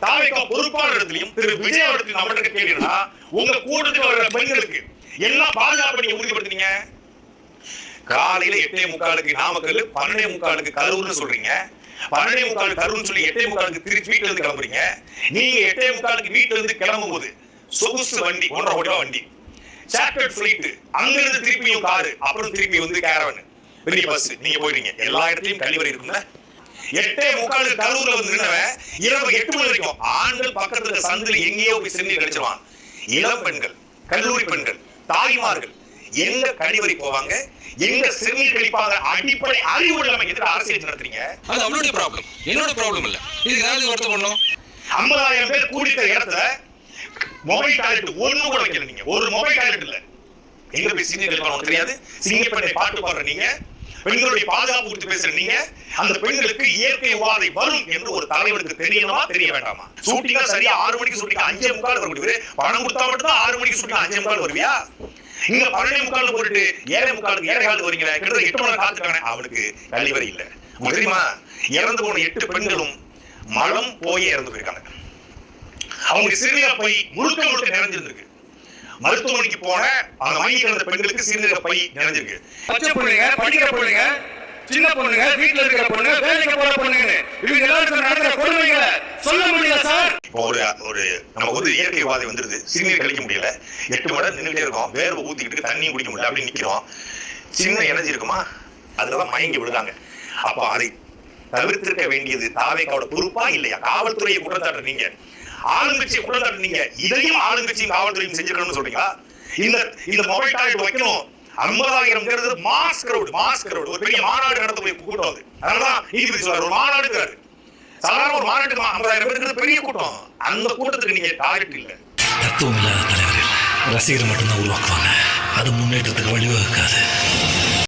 தாவேகா பொறுப்பாளர் இடத்துலயும் திரு விஜய் அவர்களுக்கு நம்மகிட்ட கேள்வினா உங்க கூட்டத்தில் வர பெண்களுக்கு எல்லாம் பாதுகாப்பு நீங்க உறுதிப்படுத்துறீங்க. காலையில 8:45 நாமக்கல், 12:45 கரூர்னு சொல்றீங்க. 12:45 கரூர்னு சொல்லி 8:45 திருச்சி வீட்டுல இருந்து கிளம்புறீங்க. நீங்க 8:45 வீட்டுல இருந்து கிளம்பும் போது சொகுசு வண்டி 1.5 கோடி ரூபாய் வண்டி, சார்ட்டர்ட் ஃபிளைட், அங்க இருந்து திருப்பியும் காரு, அப்புறம் திருப்பி வந்து கேரவன், பெரிய பஸ், நீங்க போயிடுறீங்க. எல்லா இடத்துலயும் கழிவறை இருக்குல்ல. 8:45 கரூர்ல வந்து நின்னவன் இரவு 8 மணி வரைக்கும் ஆண்கள் பக்கத்துல சந்தில எங்கேயோ போய் சிறுநீர் கழிச்சிருவான். இளம் பெண்கள், கல்லூரி பெண்கள், தாய்மார்கள் எங்க கழிவறை போவாங்க, எங்க சிறுநீர் கழிப்பாங்க? அடிப்படை அறிவு இல்லாம எதிர அரசியல் நடத்துறீங்க. அது அவளுடைய ப்ராப்ளம், என்னோட ப்ராப்ளம் இல்ல. இது யாருக்கு வருத்தம் பண்ணும்? 50,000 பேர் கூடிட்ட இடத்துல மொபைல் டாய்லெட் ஒண்ணு கூட வைக்கல. நீங்க ஒரு மொபைல் டாய்லெட் இல்ல. எங்க போய் சிறுநீர் கழிப்பாங்க தெரியாது. சிங்கப்பெண்ணை பாட்டு பாடுற நீங்க, பெண்களுடைய பாதுகாப்பு குறித்து பேசுற நீங்க, அந்த பெண்களுக்கு இயற்கை உபாதை வரும் என்று ஒரு தலைவருக்கு தெரியணுமா தெரிய வேண்டாமா? ஷூட்டிங்கா சரியா 6 மணிக்கு ஷூட்டிங் 5:45 வரக்கூடிய பணம் கொடுத்தா மட்டும் தான் 6 மணிக்கு ஷூட்டிங் 5:45 வருவியா? இங்க 12:45 போட்டு 7:45 7:15 வரீங்க. கிட்டத்தட்ட 8 மணி காத்துக்கான அவனுக்கு கழிவறை இல்ல. உங்களுக்கு தெரியுமா? இறந்து போன 8 பெண்களும் மலம் போய் இறந்து போயிருக்காங்க. அவங்க சிறுநீர் பை முழுக்க முழுக்க நிறைஞ்சிருக்கு. மருத்துவமனைக்கு போன அந்த மைய கிடந்த பெண்களுக்கு சிறுநீர் பை நிறைஞ்சிருக்கு. பச்சை பிள்ளைங்க, படிக்கிற பிள்ளைங்க, சின்ன பொண்ணுங்க, வீட்டுல இருக்கிற பொண்ணு, வேலைக்கு போற பொண்ணுங்க, இவங்க எல்லாருக்கும் நடக்கிற கொடுமைகளை சொல்ல முடியல சார். ஒரு நமக்கு வந்து இயற்கை உபாதை வந்துருது, சிறுநீர் கழிக்க முடியல, 8 மணி நேரம் நின்றுட்டே இருக்கோம், வேர்வை ஊத்திக்கிட்டு தண்ணியும் குடிக்க முடியல, அப்படின்னு நிக்கிறோம். சின்ன எனர்ஜி இருக்குமா, அதுலதான் மயங்கி விழுதாங்க. அப்ப அதை தவிர்த்திருக்க வேண்டியது தாவேகாவோட பொறுப்பா இல்லையா? காவல்துறையை குற்றச்சாட்டு நீங்க, ஆளுங்கட்சியை குற்றச்சாட்டு நீங்க, இதையும் ஆளுங்கட்சியும் காவல்துறையும் செஞ்சிருக்கணும்னு சொல்றீங்களா? இந்த மொபைல் டாய்லெட் வைக்கணும். 50,000 பேர் மாஸ் கிரவுட் ஒரு பெரிய மாநாடு நடத்த போய் கூட்டம் அது. அதனாலதான் நீதிபதி சொல்றாரு, ஒரு மாநாடு இருக்காரு. சாதாரண ஒரு மாநாட்டுக்கு 50,000 பேருக்கு பெரிய கூட்டம். அந்த கூட்டத்துக்கு நீங்க டாய்லெட் இல்ல. தத்துவம் இல்லாத தலைவர்கள் ரசிகர் மட்டும்தான் உருவாக்குவாங்க. அது முன்னேற்றத்துக்கு வழிவகுக்காது.